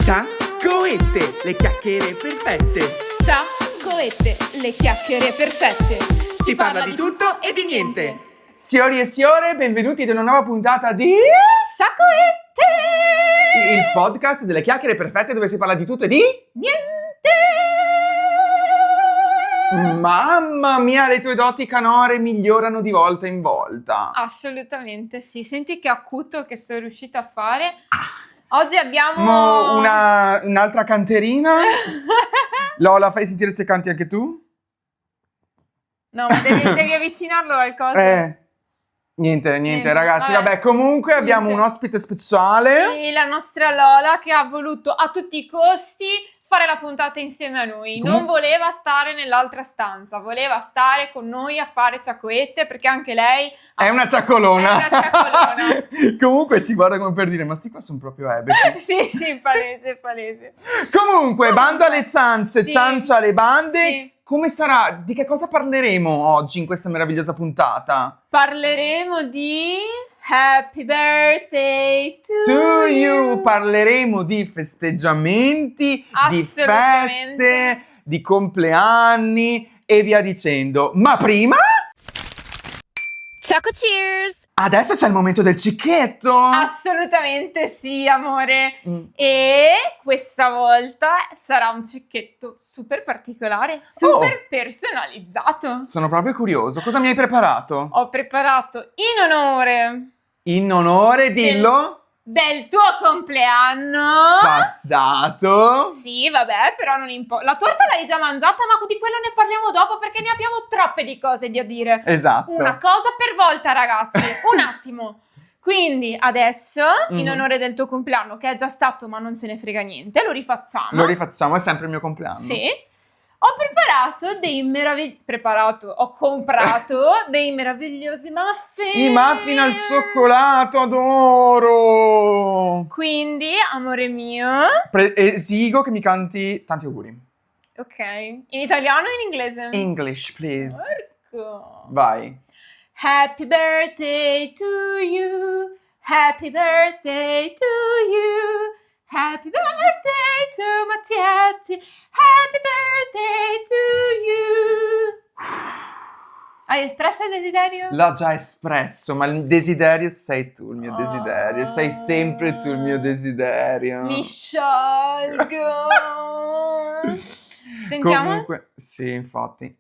Ciaccoette, le chiacchiere perfette. Ciaccoette, le chiacchiere perfette. Si parla di tutto e di niente. Signori e signore, benvenuti ad una nuova puntata di Ciaccoette! il podcast delle chiacchiere perfette dove si parla di tutto e di Niente! Mamma mia, le tue doti canore migliorano di volta in volta. Assolutamente sì, senti che acuto che sono riuscita a fare. Oggi abbiamo Un'altra canterina. Lola, fai sentire se canti anche tu? No, ma devi avvicinarlo al coso. Niente ragazzi, vabbè, comunque abbiamo Niente. un ospite speciale. Sì, la nostra Lola che ha voluto a tutti i costi fare la puntata insieme a noi. Non voleva stare nell'altra stanza, voleva stare con noi a fare ciaccoette perché anche lei È una ciaccolona. È una ciaccolona. Comunque ci guarda come per dire, ma sti qua sono proprio ebeti. Sì, palese. Comunque, bando alle ciance, Sì. ciancia alle bande. Sì. Come sarà? Di che cosa parleremo oggi in questa meravigliosa puntata? Parleremo di Happy Birthday To you! Parleremo di festeggiamenti, di Assolutamente. feste, di compleanni e via dicendo. Ma prima, Ciao cheers! adesso c'è il momento del cicchetto. Assolutamente sì, amore. Mm. E questa volta sarà un cicchetto super particolare, super personalizzato. Sono proprio curioso. Cosa mi hai preparato? Ho preparato In onore, dillo, del tuo compleanno. passato. Sì, vabbè, però non importa. La torta l'hai già mangiata, ma di quello ne parliamo dopo perché ne abbiamo troppe di cose da dire. Esatto. Una cosa per volta, ragazzi. Un attimo. Quindi adesso, in Mhm. onore del tuo compleanno, che è già stato, ma non ce ne frega niente, lo rifacciamo. Lo rifacciamo, è sempre il mio compleanno. Sì. Ho comprato dei meravigliosi muffin. I muffin al cioccolato, adoro! Quindi, amore mio, Esigo che mi canti tanti auguri. ok, in italiano o in inglese? English, please. Porco. Vai. Happy birthday to you. Happy birthday to you. Happy birthday to Mattietti. Happy birthday to you. Hai espresso il desiderio? L'ho già espresso, ma il desiderio sei tu, il mio desiderio. Sei sempre tu il mio desiderio. Mi sciolgo. Sentiamo? Comunque, sì, infatti.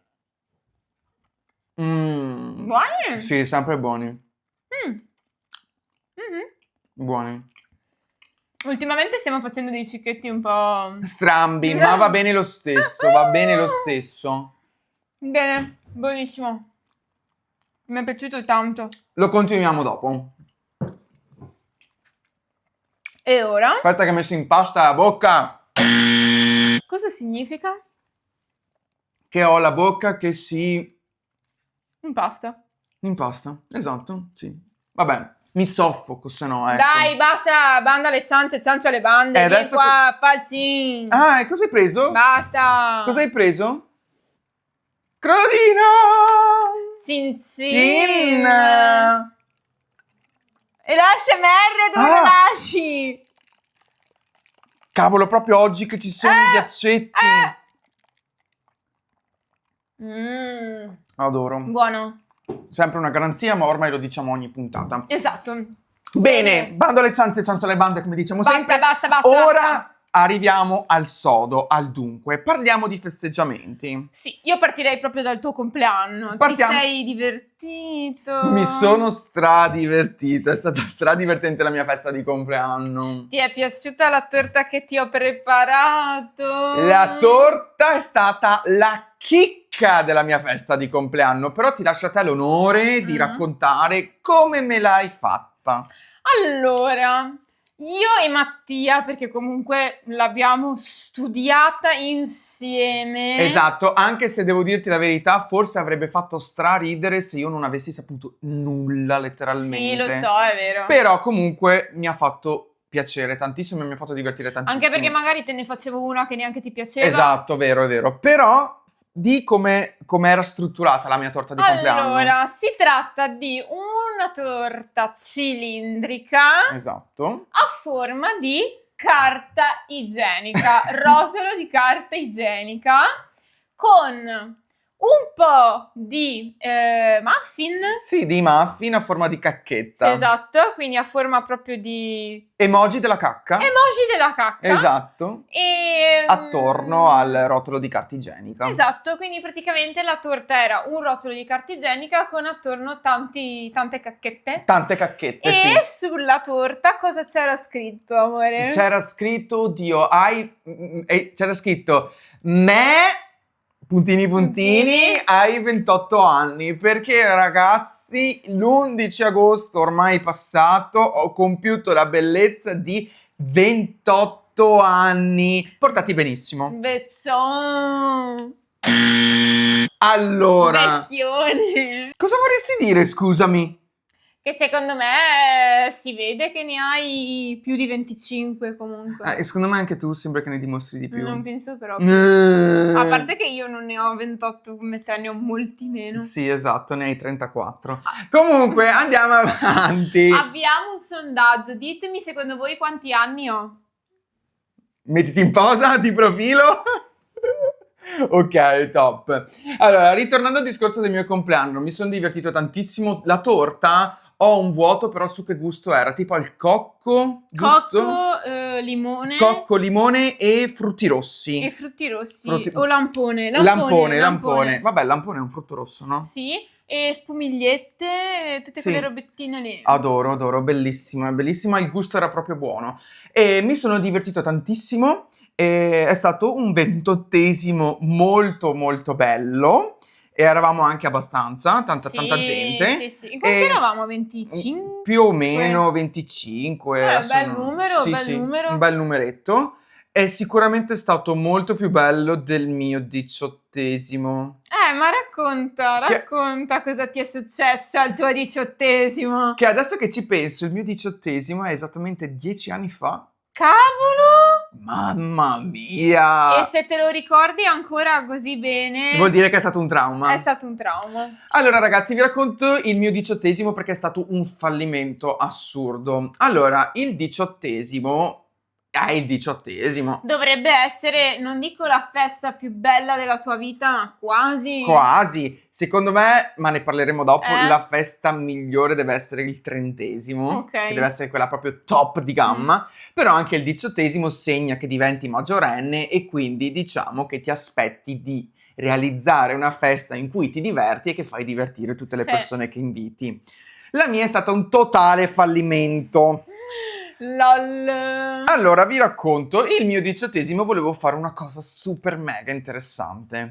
Buoni? Sì, sempre buoni. Mhm. Buoni. Ultimamente stiamo facendo dei cicchetti un po'... Strambi, ma va bene lo stesso, va bene lo stesso. Bene, buonissimo. Mi è piaciuto tanto. Lo continuiamo dopo. E ora? Aspetta che mi si impasta la bocca. Cosa significa? Che ho la bocca che si Impasta. impasta. Esatto, sì. Vabbè, mi soffoco, se no, ecco. Dai, basta, banda alle ciance, ciance alle bande. Vieni adesso qua, palcin. Ah, e cosa hai preso? Basta. Cosa hai preso? Crodino! Cin. In... E l'ASMR dove Ah, lo lasci? Cavolo, proprio oggi che ci sono i ghiaccetti. Adoro. Buono. Sempre una garanzia, ma ormai lo diciamo ogni puntata. Esatto. Bene, bando alle ciance, ciance alle bande, come diciamo sempre. Basta. Ora arriviamo al sodo, al dunque. Parliamo di festeggiamenti. Sì, io partirei proprio dal tuo compleanno. Partiamo. Ti sei divertito? Mi sono stradivertito, è stata stradivertente la mia festa di compleanno. Ti è piaciuta la torta che ti ho preparato? La torta è stata la chicca della mia festa di compleanno, però ti lascio a te l'onore di raccontare come me l'hai fatta. Allora, io e Mattia, perché comunque l'abbiamo studiata insieme. Esatto, anche se devo dirti la verità, forse avrebbe fatto straridere se io non avessi saputo nulla, letteralmente. Sì, lo so, è vero. Però comunque mi ha fatto piacere tantissimo e mi ha fatto divertire tantissimo. Anche perché magari te ne facevo una che neanche ti piaceva. Esatto, vero, è vero. Però di come era strutturata la mia torta di compleanno. Allora, si tratta di una torta cilindrica Esatto. a forma di carta igienica, rotolo di carta igienica con un po' di muffin. Sì, di muffin a forma di cacchetta. Esatto, quindi a forma proprio di Emoji della cacca. emoji della cacca. Esatto. E Attorno al rotolo di carta igienica. esatto, quindi praticamente la torta era un rotolo di carta igienica con attorno tante cacchette. Tante cacchette, E sì. sulla torta cosa c'era scritto, amore? C'era scritto, oddio, c'era scritto me, puntini, hai 28 anni, perché ragazzi, l'11 agosto ormai passato ho compiuto la bellezza di 28 anni. Portati benissimo. Bezzon. Allora, Vecchione. cosa vorresti dire, scusami? Che secondo me si vede che ne hai più di 25 comunque. E secondo me anche tu sembra che ne dimostri di più. Non penso però. Eh. A parte che io non ne ho 28 come te, ne ho molti meno. Sì, esatto, ne hai 34. Comunque, andiamo avanti. Abbiamo un sondaggio, ditemi secondo voi quanti anni ho. Mettiti in posa di profilo. Ok, top. Allora, ritornando al discorso del mio compleanno, mi sono divertito tantissimo. La torta, ho un vuoto, però su che gusto era? Tipo al cocco, giusto? Cocco, limone Cocco, limone e frutti rossi. e frutti rossi. Frutti- O lampone. Lampone. Vabbè, lampone è un frutto rosso, no? Sì, e spumigliette, tutte Sì. quelle robettine lì. Adoro, bellissima, il gusto era proprio buono. E mi sono divertito tantissimo, e è stato un 28esimo molto molto bello, e eravamo anche abbastanza, tanta gente. Sì. In quanti E- eravamo? 25? Più o meno 25. adesso bel non- numero, sì, bel sì, numero. un bel numeretto. È sicuramente stato molto più bello del mio 18esimo. Ma racconta Che- cosa ti è successo al tuo 18esimo. Che adesso che ci penso, il mio 18esimo è esattamente 10 anni fa. Cavolo! Mamma mia! E se te lo ricordi ancora così bene, Vuol dire che è stato un trauma. è stato un trauma. Allora ragazzi, vi racconto il mio 18esimo perché è stato un fallimento assurdo. Allora, il 18esimo è il 18esimo. Dovrebbe essere, non dico la festa più bella della tua vita, ma quasi. Quasi. Secondo me, ma ne parleremo dopo, Eh? la festa migliore deve essere il 30esimo, Ok. che deve essere quella proprio top di gamma, però anche il 18esimo segna che diventi maggiorenne e quindi diciamo che ti aspetti di realizzare una festa in cui ti diverti e che fai divertire tutte le Sì. persone che inviti. La mia è stata un totale fallimento. LOL. Allora, vi racconto, il mio 18esimo volevo fare una cosa super mega interessante.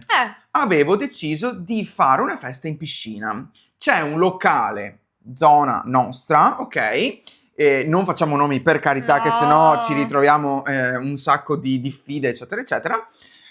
Avevo deciso di fare una festa in piscina. C'è un locale, zona nostra, ok? Non facciamo nomi per carità, che No. sennò ci ritroviamo un sacco di diffide, eccetera, eccetera.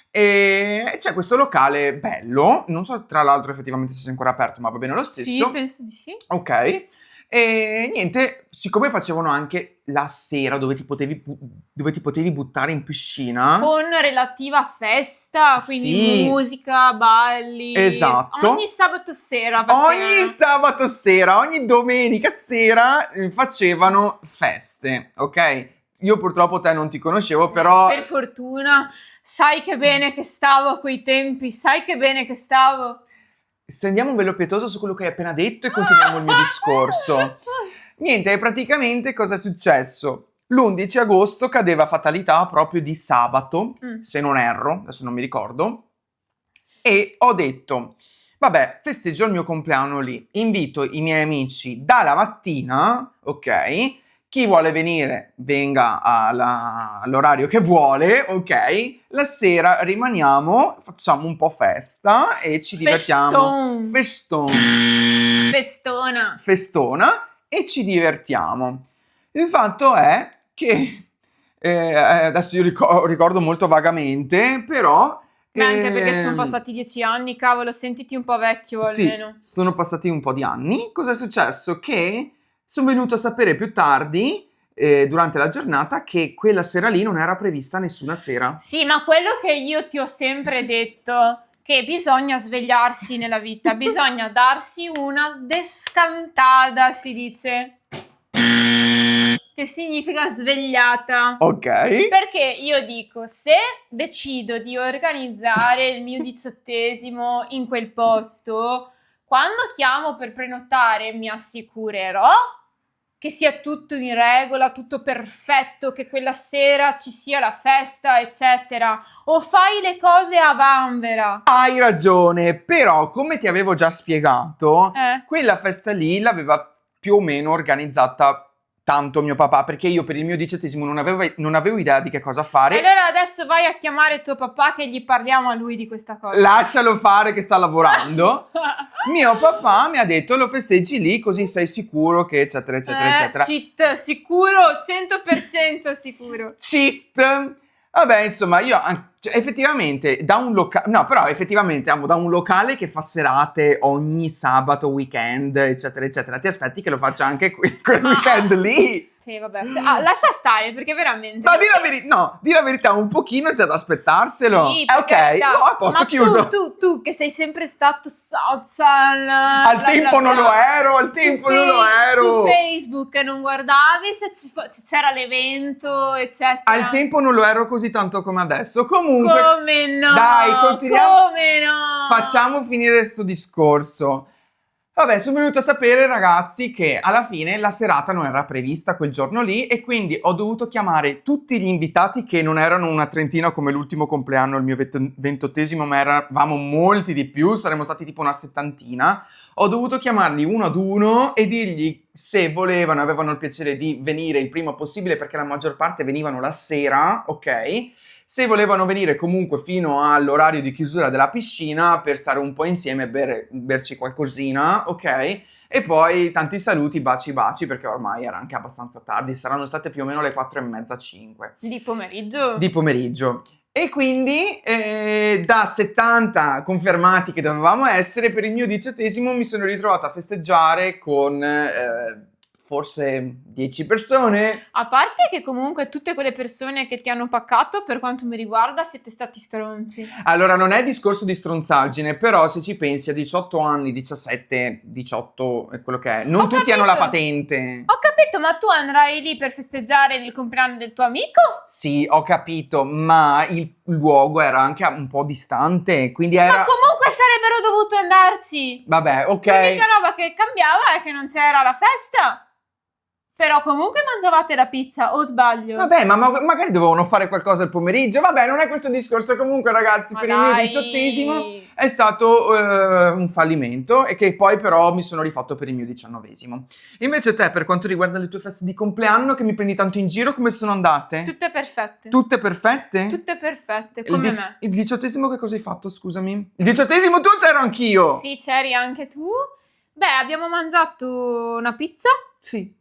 E c'è questo locale bello, non so tra l'altro effettivamente se sia ancora aperto, ma va bene lo stesso. Sì, penso di sì. Ok. E niente, siccome facevano anche la sera dove ti potevi buttare in piscina. Con relativa festa, quindi Sì. musica, balli. Esatto. Ogni sabato sera. Ogni sabato sera, ogni domenica sera facevano feste, ok? Io purtroppo te non ti conoscevo, però. Per fortuna, sai che bene che stavo a quei tempi, sai che bene che stavo. Stendiamo un velo pietoso su quello che hai appena detto e continuiamo il mio discorso. Niente, praticamente cosa è successo? L'11 agosto cadeva fatalità proprio di sabato, se non erro, adesso non mi ricordo, e ho detto, vabbè, festeggio il mio compleanno lì, invito i miei amici dalla mattina, ok? Chi vuole venire venga all'orario che vuole, ok? La sera rimaniamo, facciamo un po' festa e ci divertiamo. Festona e ci divertiamo. Il fatto è che adesso io ricordo molto vagamente, però. Ma anche perché sono passati 10 anni, cavolo, sentiti un po' vecchio almeno. Sì, sono passati un po' di anni. Cosa è successo? Che sono venuto a sapere più tardi, durante la giornata, che quella sera lì non era prevista nessuna sera. Sì, ma quello che io ti ho sempre detto, che bisogna svegliarsi nella vita, bisogna darsi una descantada, si dice. che significa svegliata. Ok. Perché io dico, se decido di organizzare il mio 18° in quel posto, quando chiamo per prenotare mi assicurerò che sia tutto in regola, tutto perfetto, che quella sera ci sia la festa, eccetera. O fai le cose a vanvera. Hai ragione, però come ti avevo già spiegato, quella festa lì l'aveva più o meno organizzata tanto mio papà, perché io per il mio 18° non avevo idea di che cosa fare. Allora adesso vai a chiamare tuo papà che gli parliamo a lui di questa cosa. Lascialo fare che sta lavorando. Mio papà mi ha detto lo festeggi lì così sei sicuro che eccetera eccetera eccetera. Cheat, sicuro, 100% sicuro. Cheat. Vabbè, insomma, io effettivamente da un locale, no, però effettivamente amo da un locale che fa serate ogni sabato, weekend, eccetera, eccetera. Ti aspetti che lo faccia anche quel weekend lì? Sì, vabbè. Lascia stare, perché veramente... Ma di la verità, un pochino c'è da aspettarselo. Sì, ok, no, a posto, chiuso. Tu che sei sempre stato social... Al tempo non lo ero, Su Facebook non guardavi se c'era l'evento, eccetera. Al tempo non lo ero così tanto come adesso. Comunque... Come no? Dai, continuiamo. Come no? Facciamo finire sto discorso. Vabbè, sono venuto a sapere, ragazzi, che alla fine la serata non era prevista quel giorno lì e quindi ho dovuto chiamare tutti gli invitati che non erano una trentina come l'ultimo compleanno, il mio 28°, ma eravamo molti di più, saremmo stati tipo una 70. Ho dovuto chiamarli uno ad uno e dirgli se volevano, avevano il piacere di venire il prima possibile perché la maggior parte venivano la sera, ok? Se volevano venire comunque fino all'orario di chiusura della piscina per stare un po' insieme e berci qualcosina, ok? E poi tanti saluti, baci perché ormai era anche abbastanza tardi, saranno state più o meno le 4:30, 5. Di pomeriggio? Di pomeriggio. E quindi da 70 confermati che dovevamo essere, per il mio 18° mi sono ritrovata a festeggiare con... forse 10 persone. A parte che comunque tutte quelle persone che ti hanno paccato, per quanto mi riguarda, siete stati stronzi. Allora, non è discorso di stronzaggine, però se ci pensi a 18 anni, 17, 18, è quello che è. Non tutti hanno la patente. Ho capito, ma tu andrai lì per festeggiare il compleanno del tuo amico? Sì, ho capito, ma il luogo era anche un po' distante, quindi era... Ma comunque sarebbero dovuti andarci. Vabbè, ok. L'unica roba che cambiava è che non c'era la festa. Però comunque mangiavate la pizza, o sbaglio? Vabbè, ma magari dovevano fare qualcosa il pomeriggio. Vabbè, non è questo discorso. Comunque, ragazzi, Ma per dai. il mio 18° è stato un fallimento e che poi però mi sono rifatto per il mio 19°. Invece te, per quanto riguarda le tue feste di compleanno, che mi prendi tanto in giro, come sono andate? Tutte perfette. Tutte perfette? Tutte perfette, come me. Il 18° che cosa hai fatto, scusami? Il 18° tu c'ero anch'io! Sì, c'eri anche tu. Beh, abbiamo mangiato una pizza. Sì.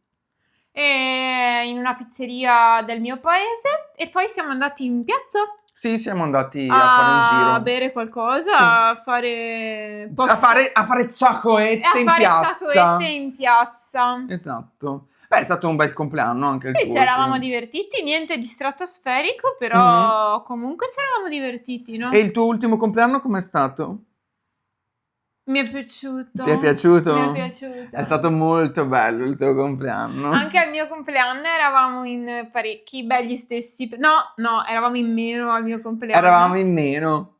In una pizzeria del mio paese e poi siamo andati in piazza Sì, siamo andati a fare un giro. a bere qualcosa, Sì. a fare A fare ciacoette in piazza. ciacoette in piazza. Esatto. Beh, è stato un bel compleanno anche il Sì, tuo. ci eravamo sì. divertiti, niente di stratosferico, però comunque ci eravamo divertiti, no? E il tuo ultimo compleanno com'è stato? Mi è piaciuto. Ti è piaciuto? Mi è piaciuto. È stato molto bello il tuo compleanno. Anche al mio compleanno eravamo in parecchi, belli stessi. No, eravamo in meno al mio compleanno. Eravamo in meno.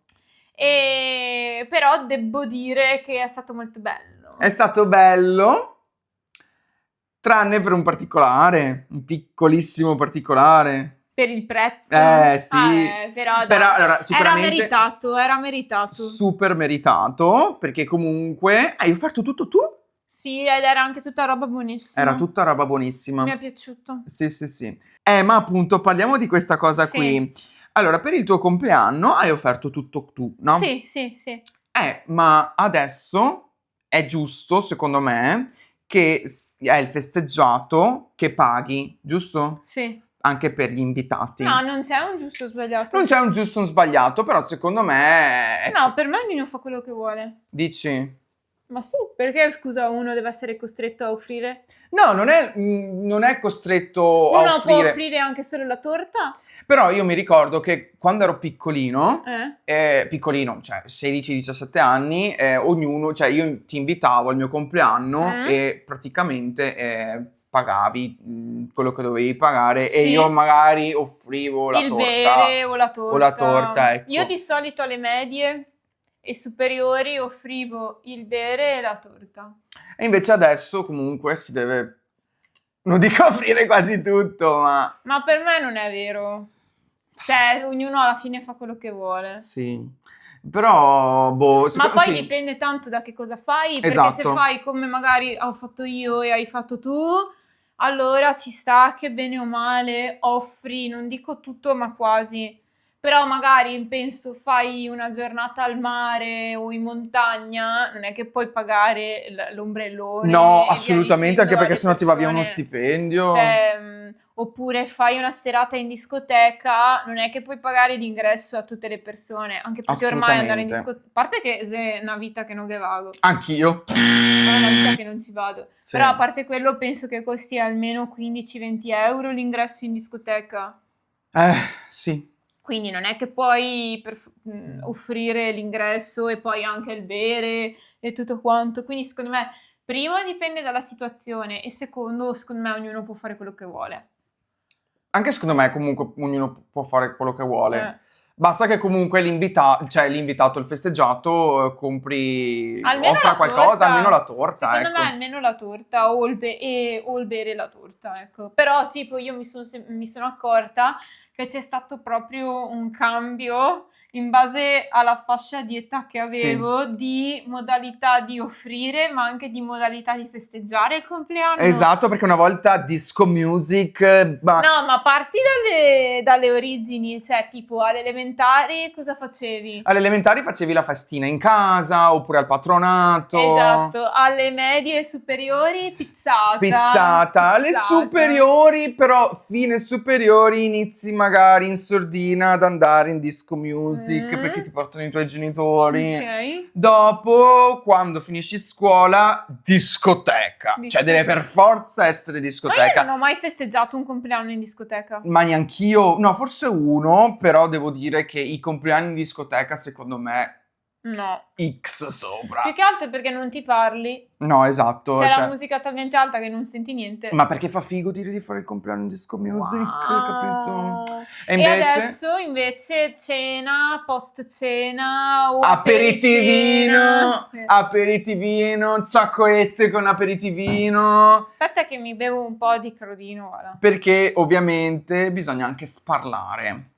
Però devo dire che è stato molto bello. È stato bello, tranne per un particolare, un piccolissimo particolare. Per il prezzo. Sì. Però allora, sicuramente era meritato. super meritato, perché comunque hai offerto tutto tu? Sì, ed era anche tutta roba buonissima. Era tutta roba buonissima. Mi è piaciuto. Sì. Ma appunto parliamo di questa cosa Sì. qui. Allora, per il tuo compleanno hai offerto tutto tu, no? Sì. Ma adesso è giusto, secondo me, che è il festeggiato che paghi, giusto? Sì. Anche per gli invitati. No, non c'è un giusto o sbagliato. Non c'è un giusto o un sbagliato, però secondo me... No, per me ognuno fa quello che vuole. Dici? Ma sì, perché scusa uno deve essere costretto a offrire? No, non è costretto a Uno può offrire. offrire anche solo la torta? Però io mi ricordo che quando ero piccolino, Eh? cioè 16-17 anni, ognuno, cioè io ti invitavo al mio compleanno e praticamente pagavi quello che dovevi pagare e Sì. io magari offrivo la Il torta. bere o la torta. O la torta, ecco. Io di solito alle medie e superiori offrivo il bere e la torta. E invece adesso comunque si deve, non dico offrire quasi tutto, ma Ma per me non è vero. Cioè, ognuno alla fine fa quello che vuole. sì. Però, boh, Ma secondo- poi sì. dipende tanto da che cosa fai, perché se Esatto. fai come magari ho fatto io e hai fatto tu, allora ci sta che bene o male offri, non dico tutto, ma quasi. Però magari penso fai una giornata al mare o in montagna, non è che puoi pagare l'ombrellone No, e via assolutamente, anche dicendo perché alle sennò ti va via uno persone. stipendio. Cioè, oppure fai una serata in discoteca, non è che puoi pagare l'ingresso a tutte le persone, anche perché ormai andare in Assolutamente. discoteca, a parte che è una vita che non che vago, Anch'io. è una vita che non ci vado, Sì. però a parte quello penso che costi almeno 15-20 euro l'ingresso in discoteca, Sì. quindi non è che puoi offrire l'ingresso e poi anche il bere e tutto quanto, quindi secondo me primo dipende dalla situazione e secondo secondo me ognuno può fare quello che vuole. Anche secondo me comunque ognuno può fare quello che vuole. Eh. Basta che comunque l'invitato, il festeggiato, compri, Almeno offra la qualcosa, torta. almeno la torta, Secondo ecco. me almeno la torta o il bere la torta, ecco. Però tipo io mi sono accorta che c'è stato proprio un cambio in base alla fascia di età che Sì. avevo di modalità di offrire, ma anche di modalità di festeggiare il compleanno. Esatto, perché una volta disco music, No, ma parti dalle origini, cioè tipo alle elementari cosa facevi? alle elementari facevi la festina in casa oppure al patronato. Esatto, alle medie e superiori Pizzata. Alle superiori, però fine superiori inizi magari in sordina ad andare in disco music perché ti portano i tuoi genitori. Ok. Dopo, quando finisci scuola, discoteca. Cioè deve per forza essere Ma io discoteca. non ho mai festeggiato un compleanno in discoteca. Ma neanch'io, no, forse uno, però devo dire che i compleanni in discoteca secondo me No. X sopra. Più che altro perché non ti parli. No, esatto. C'è cioè- la musica talmente alta che non senti niente. Ma perché fa figo dire di fare il compleanno in disco music, capito? Wow. E E invece adesso invece cena, post cena o aperitivino, pericena. aperitivino, cioccolette con aperitivino, Aspetta che mi bevo un po' di crodino, guarda. perché ovviamente bisogna anche sparlare.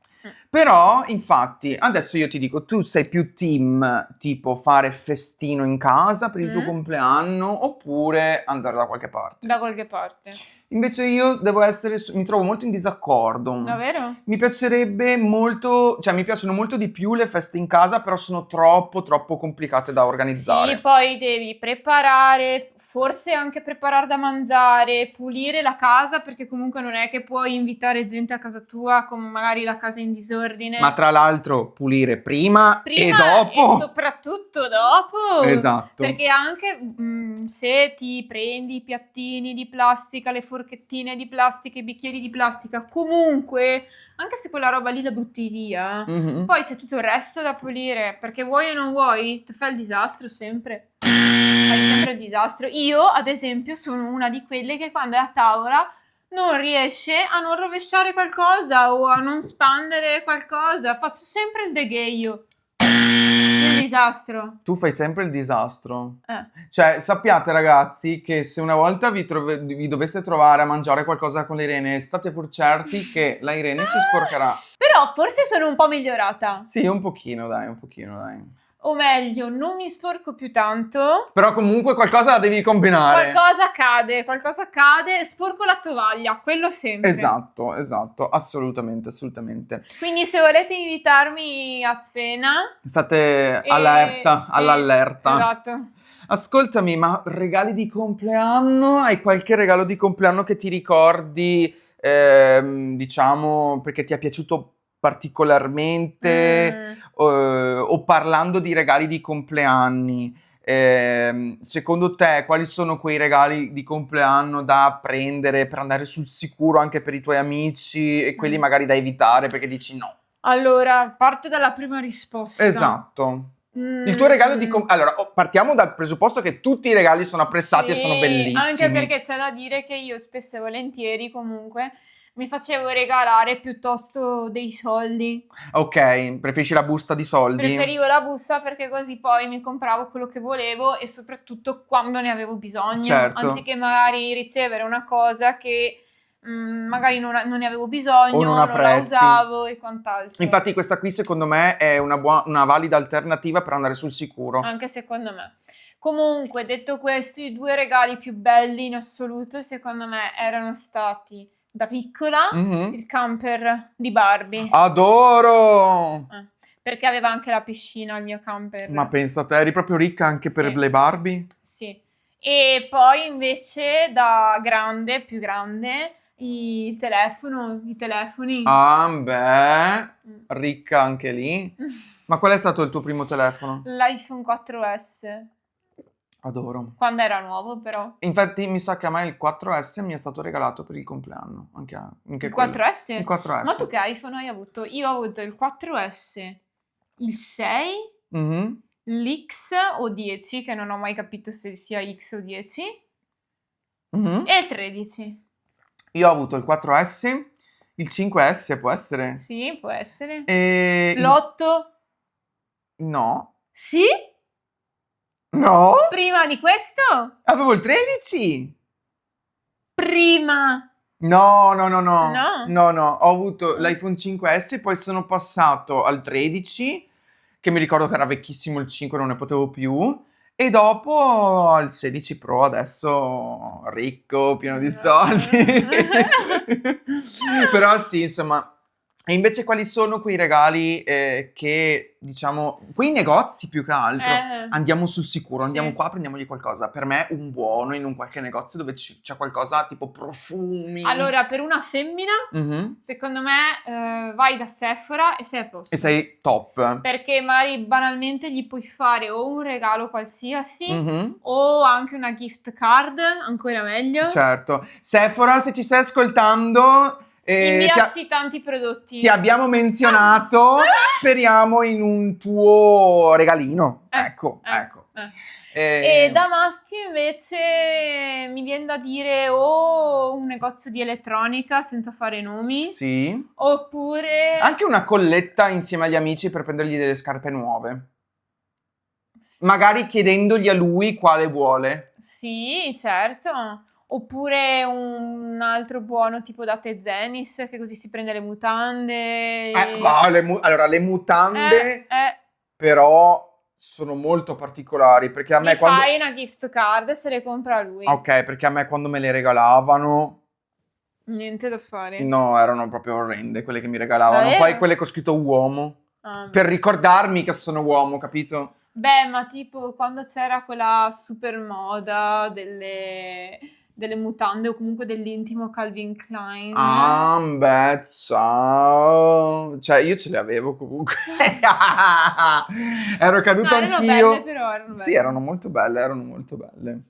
Però, infatti, adesso io ti dico, tu sei più team tipo fare festino in casa per il tuo compleanno oppure andare da qualche parte? Da qualche parte. Invece io devo essere, mi trovo molto in disaccordo. Davvero? Mi piacerebbe molto, cioè mi piacciono molto di più le feste in casa, però sono troppo complicate da organizzare. Sì, poi devi preparare, forse anche preparare da mangiare, pulire la casa, perché comunque non è che puoi invitare gente a casa tua con magari la casa in disordine. Ma tra l'altro pulire prima e Prima dopo. e soprattutto dopo. Esatto. Perché anche se ti prendi i piattini di plastica, le forchettine di plastica, i bicchieri di plastica, comunque, anche se quella roba lì la butti via, Mhm. poi c'è tutto il resto da pulire, perché vuoi o non vuoi, ti fai il disastro sempre. Fai sempre il disastro. Io, ad esempio, sono una di quelle che quando è a tavola non riesce a non rovesciare qualcosa o a non spandere qualcosa. Faccio sempre il degheio. Il disastro. Tu fai sempre il disastro. Eh. Cioè, sappiate ragazzi che se una volta vi doveste trovare a mangiare qualcosa con la Irene, state pur certi che la Irene si sporcherà. Però forse sono un po' migliorata. Sì, un pochino, dai. O meglio, non mi sporco più tanto. Però comunque qualcosa la devi combinare. Qualcosa cade, sporco la tovaglia, quello sempre. Esatto, assolutamente. Quindi se volete invitarmi a cena... State all'allerta. Esatto. Ascoltami, ma regali di compleanno? Hai qualche regalo di compleanno che ti ricordi, diciamo, perché ti è piaciuto particolarmente? O parlando di regali di compleanni, secondo te quali sono quei regali di compleanno da prendere per andare sul sicuro anche per i tuoi amici e quelli magari da evitare perché dici no? Allora, parto dalla prima risposta. Esatto. Il tuo regalo di... Allora, partiamo dal presupposto che tutti i regali sono apprezzati e Sì, sono bellissimi. anche perché c'è da dire che io spesso e volentieri comunque mi facevo regalare piuttosto dei soldi. Ok, preferisci la busta di soldi? Preferivo la busta perché così poi mi compravo quello che volevo e soprattutto quando ne avevo bisogno, Certo. anziché magari ricevere una cosa che magari non ne avevo bisogno, O non non la apprezzi. usavo e quant'altro. Infatti questa qui secondo me è una valida alternativa per andare sul sicuro. Anche secondo me. Comunque, detto questo, i 2 regali più belli in assoluto secondo me erano stati da piccola Mhm. il camper di Barbie. Adoro! Perché aveva anche la piscina il mio camper. Ma pensa a te, eri proprio ricca anche per Sì. le Barbie? Sì. E poi invece da grande, più grande, i telefoni. Ah, beh, ricca anche lì. Ma qual è stato il tuo primo telefono? L'iPhone 4S. Adoro. Quando era nuovo però. Infatti mi sa che a me il 4S mi è stato regalato per il compleanno. Anche Il quello. 4S? Il 4S. Ma tu che iPhone hai avuto? Io ho avuto il 4S, il 6, Mhm. l'X o 10, che non ho mai capito se sia X o 10, Mhm. e il 13. Io ho avuto il 4S, il 5S può essere? Sì, può essere. E L'8? No. Sì? No? Prima di questo? Avevo il 13. Prima. No. No? No, ho avuto l'iPhone 5S, poi sono passato al 13, che mi ricordo che era vecchissimo il 5, non ne potevo più, e dopo al 16 Pro, adesso ricco, pieno di soldi. Però sì, insomma. E invece quali sono quei regali che, diciamo, quei negozi più che altro? Andiamo sul sicuro, andiamo Sì. qua, prendiamogli qualcosa. Per me un buono in un qualche negozio dove c'è qualcosa tipo profumi. Allora, per una femmina, Mhm. secondo me vai da Sephora e sei a posto. E sei top. Perché magari banalmente gli puoi fare o un regalo qualsiasi Mhm. o anche una gift card, ancora meglio. Certo. Sephora, se ci stai ascoltando, Inviarci tanti prodotti. ti abbiamo menzionato, speriamo in un tuo regalino. Ecco. E da maschio invece mi viene da dire o un negozio di elettronica senza fare nomi, Sì. oppure Anche una colletta insieme agli amici per prendergli delle scarpe nuove. Magari chiedendogli a lui quale vuole. Sì, certo. Oppure un altro buono tipo da Te Zenis, che così si prende le mutande. Allora, le mutande però sono molto particolari, perché a me Gli quando... fai una gift card se le compra lui. Ok, perché a me quando me le regalavano, Niente da fare. no, erano proprio orrende quelle che mi regalavano. Davvero? Poi quelle con scritto uomo, Ah. per ricordarmi che sono uomo, capito? Beh, ma tipo quando c'era quella super moda delle mutande o comunque dell'intimo Calvin Klein. Ah, beh, ciao. Cioè, io ce le avevo comunque. Ero caduto No, erano anch'io. belle però, erano Sì, belle. erano molto belle, erano molto belle.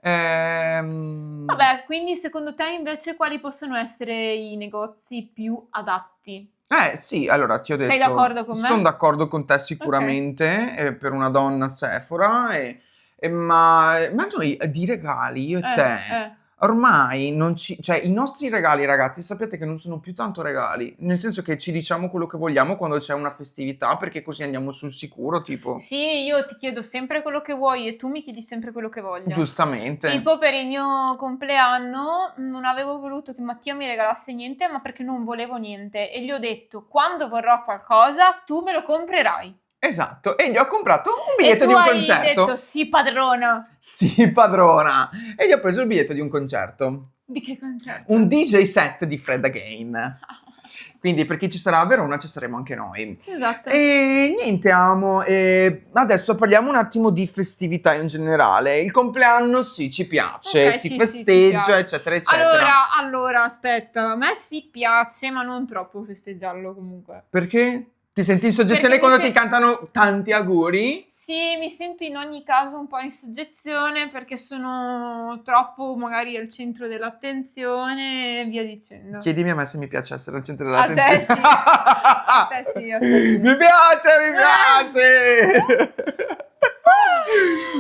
Vabbè, quindi secondo te invece quali possono essere i negozi più adatti? Sì, allora ti ho detto. Sei d'accordo con me? Sono d'accordo con te sicuramente, per una donna Sephora, ma noi di regali, io e te, ormai non cioè i nostri regali, ragazzi, sapete che non sono più tanto regali, nel senso che ci diciamo quello che vogliamo quando c'è una festività, perché così andiamo sul sicuro, tipo. Sì, io ti chiedo sempre quello che vuoi e tu mi chiedi sempre quello che voglio. Giustamente. Tipo per il mio compleanno non avevo voluto che Mattia mi regalasse niente, ma perché non volevo niente e gli ho detto quando vorrò qualcosa tu me lo comprerai. Esatto, e gli ho comprato un biglietto e di un tu hai concerto. detto sì padrona. Sì, padrona. E gli ho preso il biglietto di un concerto. Di che concerto? Un DJ set di Fred Again. Quindi per chi ci sarà a Verona ci saremo anche noi. Esatto. E niente, amo. Adesso parliamo un attimo di festività in generale. Il compleanno sì, ci piace, Ok, si sì, ci festeggia, piace. eccetera, eccetera. Allora, aspetta, a me sì piace, ma non troppo festeggiarlo comunque. Perché? Ti senti in soggezione Perché quando ti cantano tanti auguri? Sì, mi sento in ogni caso un po' in soggezione perché sono troppo magari al centro dell'attenzione e via dicendo. Chiedimi a me se mi piace essere al centro A dell'attenzione. te sì, a te sì, a te sì. Mi piace!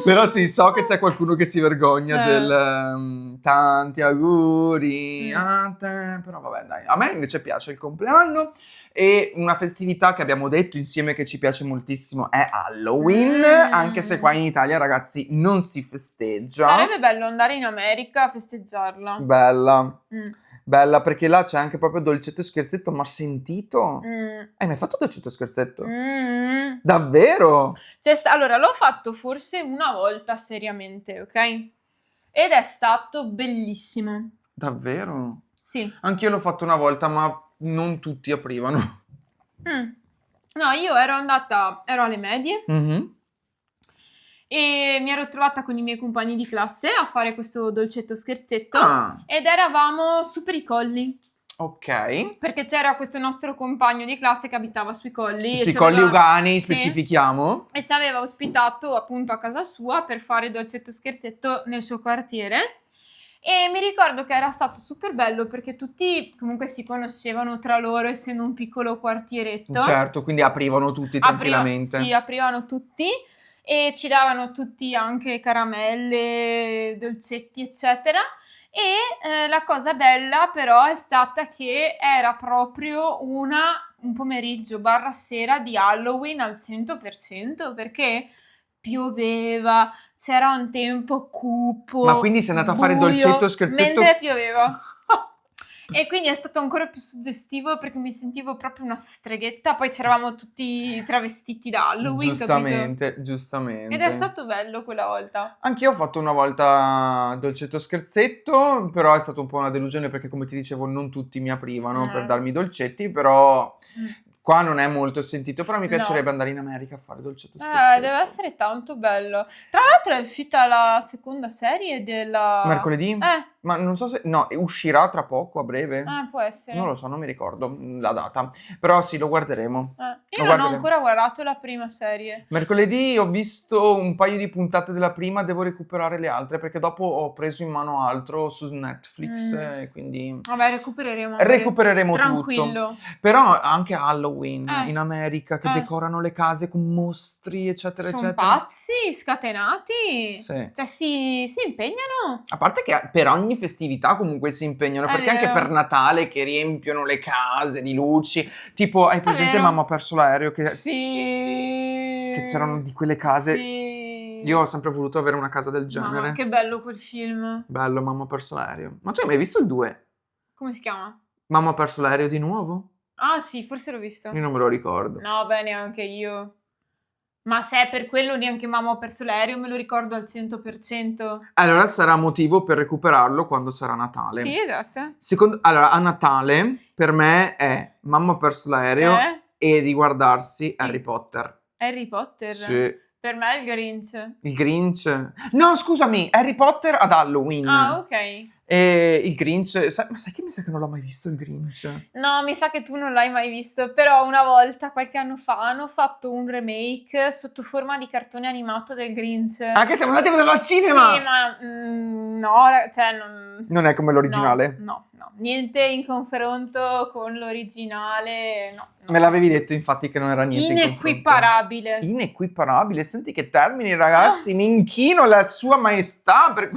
Però sì, so che c'è qualcuno che si vergogna del tanti auguri a te, però vabbè dai, a me invece piace il compleanno e una festività che abbiamo detto insieme che ci piace moltissimo è Halloween, anche se qua in Italia ragazzi non si festeggia. Sarebbe bello andare in America a festeggiarla. Bella, Mm. bella perché là c'è anche proprio dolcetto e scherzetto, ma sentito? Mm. Hai mai fatto dolcetto e scherzetto? Mm. Davvero? Allora, l'ho fatto forse una volta seriamente, ok? Ed è stato bellissimo. Davvero? Sì. Anch'io l'ho fatto una volta, ma non tutti aprivano. No, io ero alle medie Mhm. e mi ero trovata con i miei compagni di classe a fare questo dolcetto scherzetto Ah, ed eravamo super i colli. ok. Perché c'era questo nostro compagno di classe che abitava sui colli e Sui ci colli aveva- Ugani, sì, specifichiamo. e ci aveva ospitato appunto a casa sua per fare dolcetto scherzetto nel suo quartiere. E mi ricordo che era stato super bello perché tutti comunque si conoscevano tra loro, essendo un piccolo quartieretto. Certo, quindi aprivano tutti tranquillamente. Sì, aprivano tutti e ci davano tutti anche caramelle, dolcetti, eccetera. E la cosa bella però è stata che era proprio un pomeriggio barra sera di Halloween al 100% perché pioveva, c'era un tempo cupo, Ma quindi sei andata a fare buio, dolcetto scherzetto? mentre pioveva. E quindi è stato ancora più suggestivo perché mi sentivo proprio una streghetta, poi c'eravamo tutti travestiti da Halloween, Giustamente, capito? giustamente. Ed è stato bello quella volta. Anch'io ho fatto una volta dolcetto scherzetto, però è stata un po' una delusione perché come ti dicevo non tutti mi aprivano per darmi i dolcetti, però qua non è molto sentito, però mi piacerebbe No. andare in America a fare dolcetto scherzetto. Deve essere tanto bello. Tra l'altro è uscita la seconda serie della... Mercoledì? Ma non so se... No, uscirà tra poco, a breve. Può essere. Non lo so, non mi ricordo la data. Però sì, lo guarderemo. Io non ho ancora guardato la prima serie. Mercoledì ho visto un paio di puntate della prima, devo recuperare le altre perché dopo ho preso in mano altro su Netflix e quindi Vabbè, recupereremo tutto. tranquillo. Però anche Halloween in America che Eh. decorano le case con mostri, eccetera, Sono eccetera. pazzi, scatenati. Sì. Cioè, si impegnano. A parte che per ogni festività comunque si impegnano, È perché anche vero. per Natale che riempiono le case di luci, tipo hai presente vero. Mamma ha perso l'aereo Sì. che c'erano di quelle case. Sì. Io ho sempre voluto avere una casa del genere. Mamma, che bello quel film. Bello, Mamma ha perso l'aereo. Ma tu hai mai visto il 2? Come si chiama? Mamma ha perso l'aereo di nuovo? Ah, sì, forse l'ho visto. Io non me lo ricordo. No, beh, neanche io. Ma se è per quello neanche mamma ho perso l'aereo, me lo ricordo al 100%. Allora sarà motivo per recuperarlo quando sarà Natale. Sì, esatto. Allora, a Natale per me è Mamma ha perso l'aereo e riguardarsi Harry Potter. Harry Potter? Sì. Per me è il Grinch. Il Grinch? No, scusami, Harry Potter ad Halloween. Ah, ok. E il Grinch, ma sai che mi sa che non l'ho mai visto il Grinch? No, mi sa che tu non l'hai mai visto, però una volta, qualche anno fa, hanno fatto un remake sotto forma di cartone animato del Grinch. Ah, che siamo andati a vederlo al cinema! Sì, ma no, cioè non è come l'originale? No, niente in confronto con l'originale, no. Me l'avevi detto infatti che non era niente in confronto. Inequiparabile. Inequiparabile, senti che termini ragazzi, mi inchino alla sua maestà per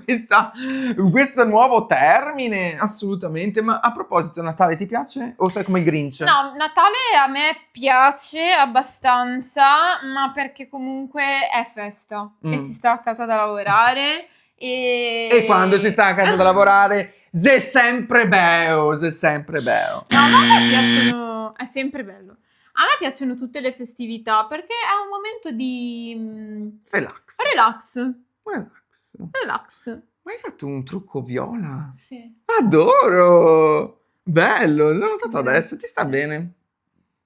questo nuovo termine, assolutamente. Ma a proposito, Natale ti piace o sei come il Grinch? No, Natale a me piace abbastanza, ma perché comunque è festa e si sta a casa da lavorare e quando si sta a casa da lavorare è sempre bello. No, ma a me piacciono, è sempre bello. A me piacciono tutte le festività perché è un momento di relax. Ma hai fatto un trucco viola? Sì. Adoro! Bello, l'ho notato adesso, ti sta bene.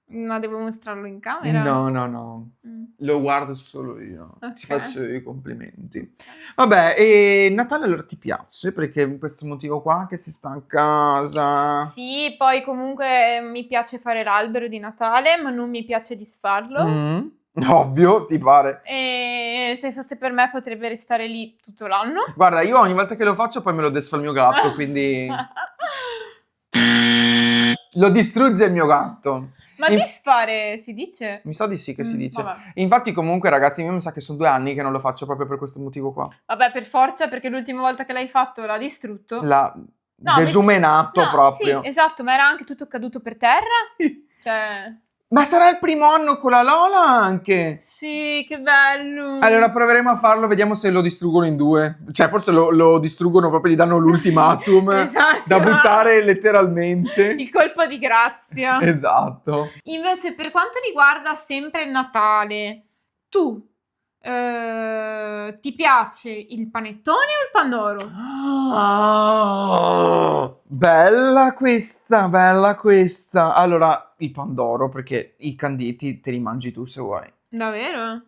Ma devo mostrarlo in camera? No, no, no. Mm. Lo guardo solo io. Ti Ok. faccio i complimenti. Vabbè, e Natale allora ti piace? Perché per questo motivo qua che si sta a casa. Sì, poi comunque mi piace fare l'albero di Natale, ma non mi piace disfarlo. Mm. Ovvio, ti pare. E se fosse per me potrebbe restare lì tutto l'anno. Guarda, io ogni volta che lo faccio poi me lo desfa il mio gatto, quindi lo distrugge il mio gatto. Ma Inf- disfare si dice? Mi sa di sì che si dice. Vabbè. Infatti comunque ragazzi, io mi sa che sono 2 anni che non lo faccio proprio per questo motivo qua. Vabbè, per forza, perché l'ultima volta che l'hai fatto l'ha distrutto. L'ha No, desumenato no, proprio. Sì, esatto, ma era anche tutto caduto per terra. Cioè, Ma sarà il primo anno con la Lola anche? sì, che bello. Allora proveremo a farlo, vediamo se lo distruggono in 2. Cioè forse lo distruggono proprio, gli danno l'ultimatum Esatto. da buttare letteralmente. Il colpo di grazia. Esatto. Invece, per quanto riguarda sempre il Natale, tu ti piace il panettone o il pandoro? Bella questa, bella questa. Allora, il pandoro, perché i canditi te li mangi tu se vuoi. Davvero?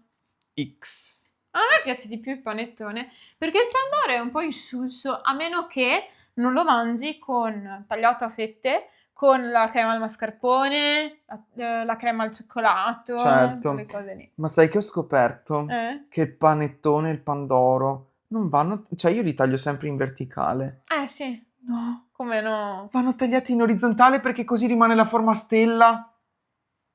X. A me piace di più il panettone, perché il pandoro è un po' insulso, a meno che non lo mangi con tagliato a fette, con la crema al mascarpone, la crema al cioccolato, Certo. quelle cose lì. Ma sai che ho scoperto? Che il panettone e il pandoro non vanno... Cioè io li taglio sempre in verticale. Sì, No, come no? vanno tagliati in orizzontale perché così rimane la forma a stella.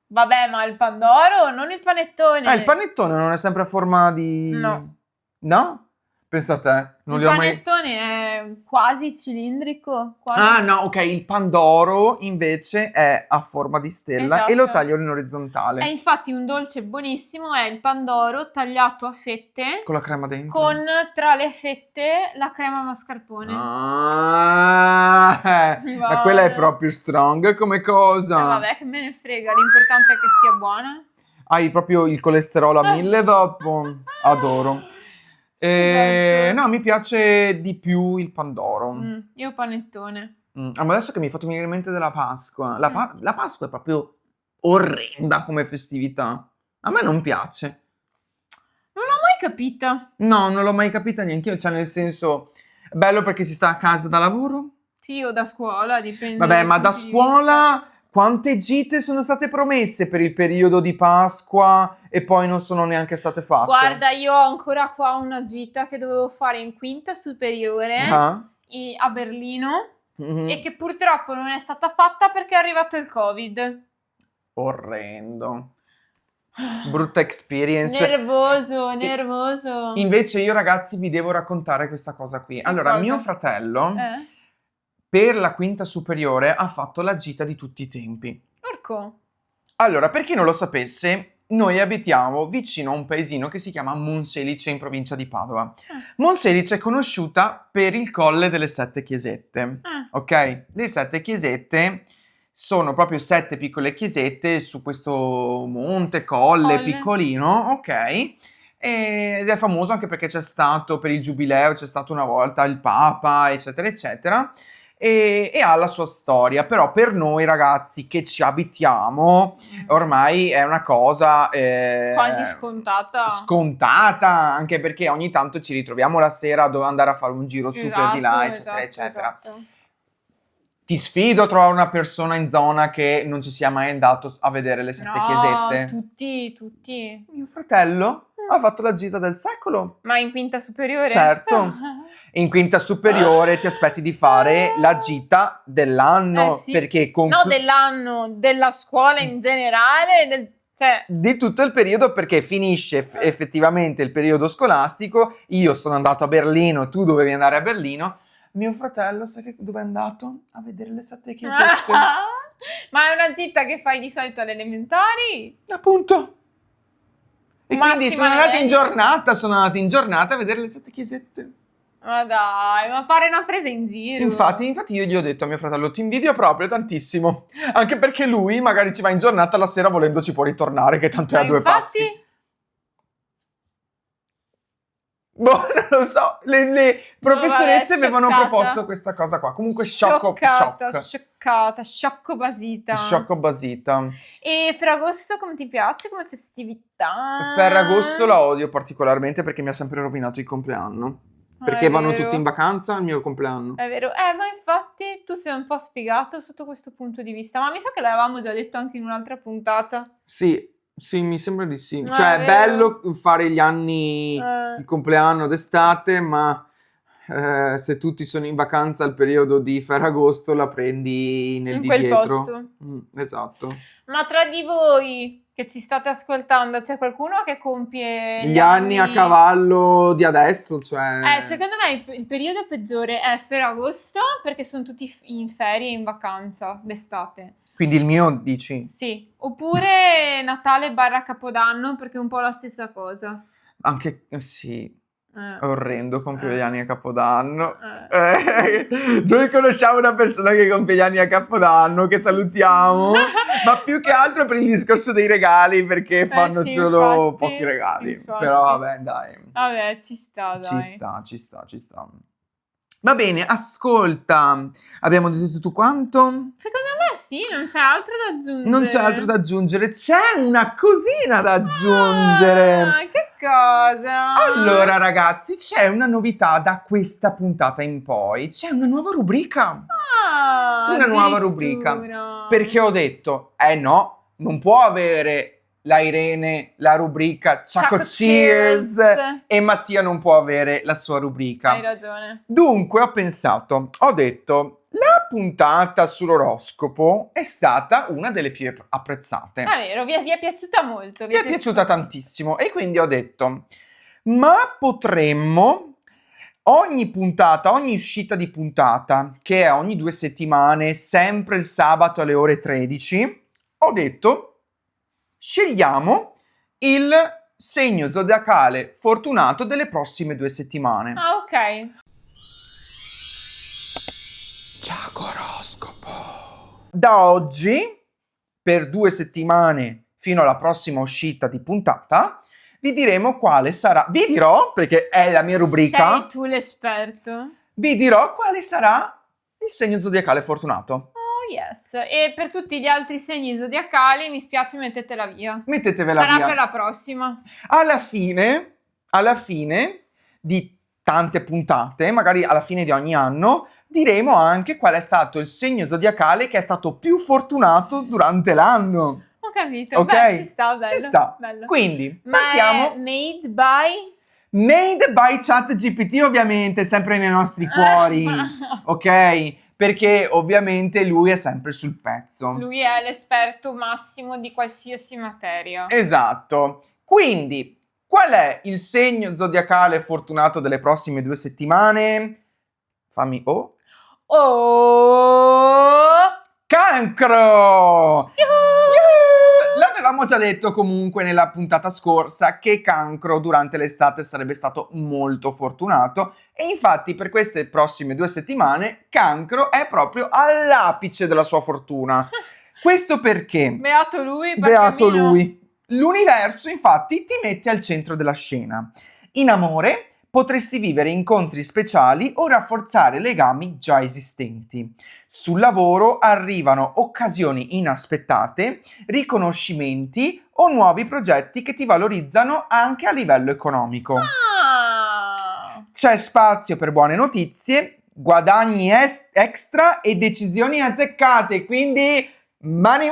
Vabbè, ma il pandoro, non il panettone. Il panettone non è sempre a forma di... No. No? Pensa a te, non Il li ho mai... panettone è quasi cilindrico, quasi. Ah no, ok, il pandoro invece è a forma di stella e lo Esatto. taglio in orizzontale. E infatti un dolce buonissimo è il pandoro tagliato a fette Con la crema dentro. con tra le fette la crema mascarpone. Ma quella è proprio strong come cosa. Vabbè, che me ne frega, l'importante è che sia buona. Hai proprio il colesterolo a 1000 dopo. Adoro. Esatto. No, mi piace di più il pandoro. Io panettone. Ma adesso che mi hai fatto venire in mente della Pasqua. La Pasqua è proprio orrenda come festività. A me non piace. Non l'ho mai capita. No, non l'ho mai capita neanche io. Cioè, nel senso, è bello perché si sta a casa da lavoro. Sì, o da scuola, dipende. Vabbè, dai ma da punti di scuola quante gite sono state promesse per il periodo di Pasqua e poi non sono neanche state fatte? Guarda, io ho ancora qua una gita che dovevo fare in quinta superiore Ah? a Berlino Mhm. e che purtroppo non è stata fatta perché è arrivato il Covid. Orrendo. Brutta experience. Nervoso. Invece io ragazzi vi devo raccontare questa cosa qui. Allora, cosa? mio fratello per la quinta superiore ha fatto la gita di tutti i tempi. Porco. Allora, per chi non lo sapesse, noi abitiamo vicino a un paesino che si chiama Monselice in provincia di Padova. Monselice è conosciuta per il Colle delle Sette Chiesette, ok? Le Sette Chiesette sono proprio 7 piccole chiesette su questo colle piccolino, ok? Ed è famoso anche perché c'è stato, per il giubileo, c'è stato una volta il Papa, eccetera, eccetera. E ha la sua storia, però per noi ragazzi che ci abitiamo ormai è una cosa quasi scontata, anche perché ogni tanto ci ritroviamo la sera a dover andare a fare un giro su per di là, eccetera, eccetera. Esatto. Ti sfido a trovare una persona in zona che non ci sia mai andato a vedere le sette chiesette. Tutti. Mio fratello ha fatto la gita del secolo. Ma in quinta superiore? Certo. In quinta superiore ti aspetti di fare la gita dell'anno, Sì. perché no, dell'anno, della scuola in generale, di tutto il periodo, perché finisce effettivamente il periodo scolastico. Io sono andato a Berlino, tu dovevi andare a Berlino. Mio fratello, sai che dove è andato? A vedere le sette chiesette. Ma è una gita che fai di solito alle elementari? Appunto. E Massima quindi sono andati in giornata a vedere le sette chiesette. Ma dai, ma fare una presa in giro. Infatti io gli ho detto a mio fratello, ti invidio proprio tantissimo. Anche perché lui magari ci va in giornata, la sera volendo ci può ritornare, che tanto è a 2 passi. Boh, non lo so, le professoresse vabbè, avevano scioccata. proposto questa cosa qua. Comunque sciocco sciocco basita. Sciocco basita. E Ferragosto come ti piace come festività? Ferragosto la odio particolarmente perché mi ha sempre rovinato il compleanno. Perché È vanno vero. tutti in vacanza al mio compleanno. È vero, ma infatti tu sei un po' sfigato sotto questo punto di vista, ma mi sa che l'avevamo già detto anche in un'altra puntata. Sì, mi sembra di sì. Ah, Cioè, è è vero. bello fare gli anni, il compleanno d'estate, ma se tutti sono in vacanza al periodo di Ferragosto la prendi nel In di quel dietro. posto. Esatto. Ma tra di voi che ci state ascoltando, c'è qualcuno che compie Gli anni a cavallo di adesso, cioè... secondo me il periodo peggiore è Ferragosto perché sono tutti in ferie e in vacanza d'estate. Quindi il mio dici? Sì, oppure Natale / Capodanno perché è un po' la stessa cosa. Anche sì, Eh. è orrendo compiere gli anni a Capodanno. Eh. Noi conosciamo una persona che compie gli anni a Capodanno, che salutiamo, ma più che altro per il discorso dei regali, perché fanno sì, solo infatti, pochi regali. infatti. Però vabbè, dai. Vabbè, ci sta, dai. Ci sta. Va bene, ascolta, abbiamo detto tutto quanto? Secondo me sì, non c'è altro da aggiungere. Non c'è altro da aggiungere, c'è una cosina da aggiungere. Ah, che cosa? Allora ragazzi, c'è una novità da questa puntata in poi, c'è una nuova rubrica. Una nuova rubrica. Addirittura. Perché ho detto, no, non può avere la Irene la rubrica Ciao Cheers e Mattia non può avere la sua rubrica. Hai ragione. Dunque ho detto, la puntata sull'oroscopo è stata una delle più apprezzate. È vero, vi è piaciuta molto. Mi è piaciuta tantissimo e quindi ho detto, ma potremmo ogni puntata, ogni uscita di puntata, che è ogni 2 settimane, sempre il sabato alle ore 13, ho detto, scegliamo il segno zodiacale fortunato delle prossime 2 settimane. Ah, ok. Ciao oroscopo! Da oggi, per 2 settimane, fino alla prossima uscita di puntata, vi diremo quale sarà... Vi dirò, perché è la mia rubrica... Sei tu l'esperto? Vi dirò quale sarà il segno zodiacale fortunato. Oh, yes. E per tutti gli altri segni zodiacali, mi spiace, mettetela via. Mettetevela Sarà via. per la prossima. Alla fine di tante puntate, magari alla fine di ogni anno, diremo anche qual è stato il segno zodiacale che è stato più fortunato durante l'anno. Ho capito. Ok? Beh, ci sta, bello. Ci sta. Bello. Quindi, Ma partiamo. è made by... Made by ChatGPT, ovviamente, sempre nei nostri cuori, ok? Perché ovviamente lui è sempre sul pezzo. Lui è l'esperto massimo di qualsiasi materia. Esatto. Quindi, qual è il segno zodiacale fortunato delle prossime 2 settimane? Fammi... Oh! Cancro! Yuhu! L'avevamo già detto comunque nella puntata scorsa che Cancro durante l'estate sarebbe stato molto fortunato e infatti per queste prossime 2 settimane Cancro è proprio all'apice della sua fortuna. Questo perché? Beato lui, Beato lui. L'universo infatti ti mette al centro della scena. In amore potresti vivere incontri speciali o rafforzare legami già esistenti. Sul lavoro arrivano occasioni inaspettate, riconoscimenti o nuovi progetti che ti valorizzano anche a livello economico. Ah! C'è spazio per buone notizie, guadagni extra e decisioni azzeccate, quindi mani!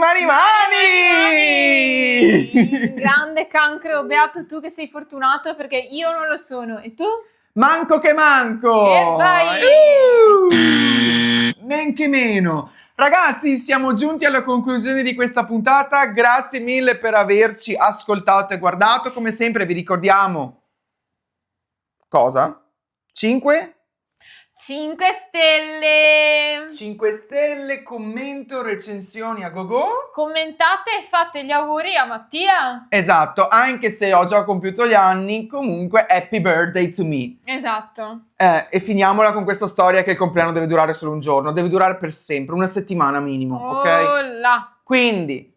Grande Cancro, beato tu che sei fortunato perché io non lo sono. E tu? Manco che manco! E vai! Neanche meno! Ragazzi, siamo giunti alla conclusione di questa puntata. Grazie mille per averci ascoltato e guardato. Come sempre vi ricordiamo... Cosa? 5? 5 stelle! 5 stelle, commento, recensioni a gogo. Commentate e fate gli auguri a Mattia. Esatto, anche se ho già compiuto gli anni, comunque happy birthday to me. Esatto. E finiamola con questa storia che il compleanno deve durare solo un giorno, deve durare per sempre, 1 settimana minimo, ok? Oh là. Quindi,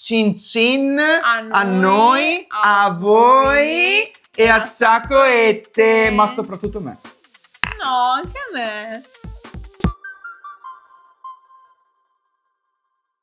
Cin cin A a noi, a voi e a Ciacoette, ma soprattutto a me. No, anche a me.